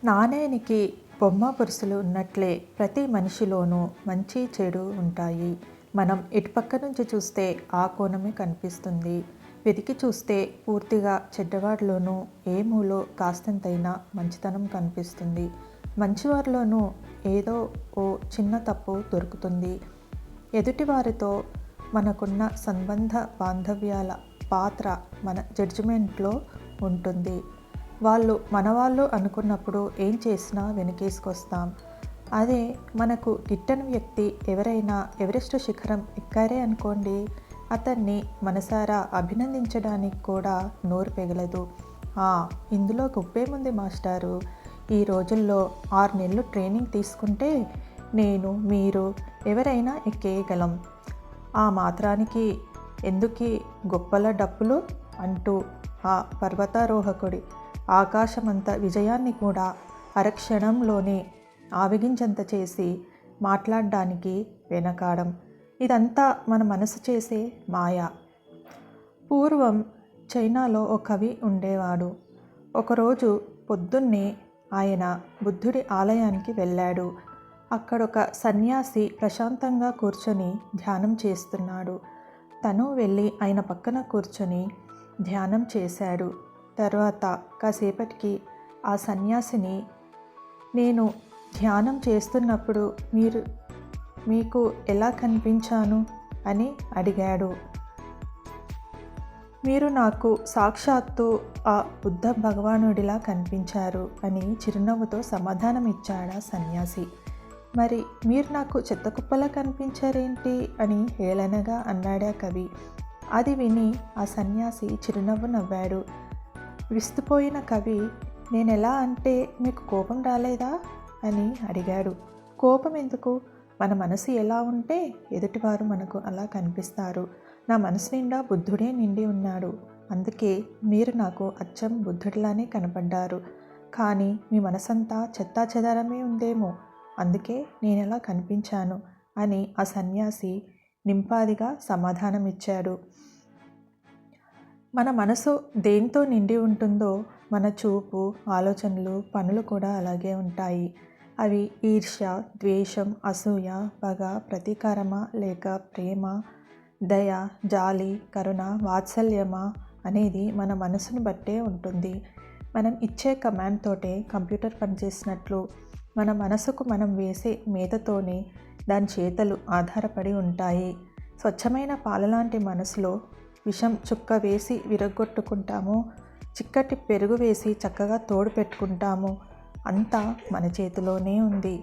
నాణేనికి బొమ్మ పురుషులు ఉన్నట్లే ప్రతి మనిషిలోనూ మంచి చెడు ఉంటాయి. మనం ఇటుపక్క నుంచి చూస్తే ఆ కోణమే కనిపిస్తుంది. వెతికి చూస్తే పూర్తిగా చెడ్డవారిలోనూ ఏ మూలో కాస్తంతైనా మంచితనం కనిపిస్తుంది. మంచివారిలోనూ ఏదో ఓ చిన్న తప్పు దొరుకుతుంది. ఎదుటివారితో మనకున్న సంబంధ బాంధవ్యాల పాత్ర మన జడ్జిమెంట్లో ఉంటుంది. వాళ్ళు మనవాళ్ళు అనుకున్నప్పుడు ఏం చేసినా వెనకేసుకొస్తాం. అదే మనకు గిట్టని వ్యక్తి ఎవరైనా ఎవరెస్ట్ శిఖరం ఎక్కారే అనుకోండి, అతన్ని మనసారా అభినందించడానికి కూడా నోరు పెగలదు. ఇందులో గొప్పేముంది మాస్టారు, ఈ రోజుల్లో 6 నెలలు ట్రైనింగ్ తీసుకుంటే నేను మీరు ఎవరైనా ఎక్కేయగలం. ఆ మాత్రానికి ఎందుకీ గొప్పల డప్పులు అంటూ ఆ పర్వతారోహకుడి ఆకాశమంత విజయాన్ని కూడా అరక్షణంలోనే ఆవగించంత చేసి మాట్లాడడానికి వెనకాడం. ఇదంతా మన మనసు చేసే మాయ. పూర్వం చైనాలో ఒక కవి ఉండేవాడు. ఒకరోజు పొద్దున్నే ఆయన బుద్ధుడి ఆలయానికి వెళ్ళాడు. అక్కడొక సన్యాసి ప్రశాంతంగా కూర్చొని ధ్యానం చేస్తున్నాడు. తను వెళ్ళి ఆయన పక్కన కూర్చొని ధ్యానం చేశాడు. తర్వాత కాసేపటికి ఆ సన్యాసిని, నేను ధ్యానం చేస్తున్నప్పుడు మీకు ఎలా కనిపించాను అని అడిగాడు. మీరు నాకు సాక్షాత్తు ఆ బుద్ధ భగవానుడిలా కనిపించారు అని చిరునవ్వుతో సమాధానం ఇచ్చాడా సన్యాసి. మరి మీరు నాకు చెత్తకుప్పలా కనిపించారేంటి అని హేళనగా అన్నాడా కవి. అది విని ఆ సన్యాసి చిరునవ్వు నవ్వాడు. విస్తుపోయిన కవి, నేనెలా అంటే మీకు కోపం రాలేదా అని అడిగాడు. కోపం ఎందుకు? మన మనసు ఎలా ఉంటే ఎదుటివారు మనకు అలా కనిపిస్తారు. నా మనసు నిండా బుద్ధుడే నిండి ఉన్నాడు. అందుకే మీరు నాకు అచ్చం బుద్ధుడిలానే కనపడ్డారు. కానీ మీ మనసంతా చెత్తా చెదారమే ఉందేమో, అందుకే నేనెలా కనిపించాను అని ఆ సన్యాసి నింపాదిగా సమాధానమిచ్చాడు. మన మనసు దేంతో నిండి ఉంటుందో మన చూపు, ఆలోచనలు, పనులు కూడా అలాగే ఉంటాయి. అవి ఈర్ష్య, ద్వేషం, అసూయ, పగ, ప్రతీకారమా లేక ప్రేమ, దయ, జాలి, కరుణ, వాత్సల్యమా అనేది మన మనసును బట్టే ఉంటుంది. మనం ఇచ్చే కమాండ్ తోటే కంప్యూటర్ పనిచేసినట్లు మన మనసుకు మనం వేసే మేతతోనే దాని చేతలు ఆధారపడి ఉంటాయి. స్వచ్ఛమైన పాలలాంటి మనసులో విషం చుక్క వేసి విరగొట్టుకుంటాము, చిక్కటి పెరుగు వేసి చక్కగా తోడు పెట్టుకుంటాము. అంతా మన చేతిలోనే ఉంది.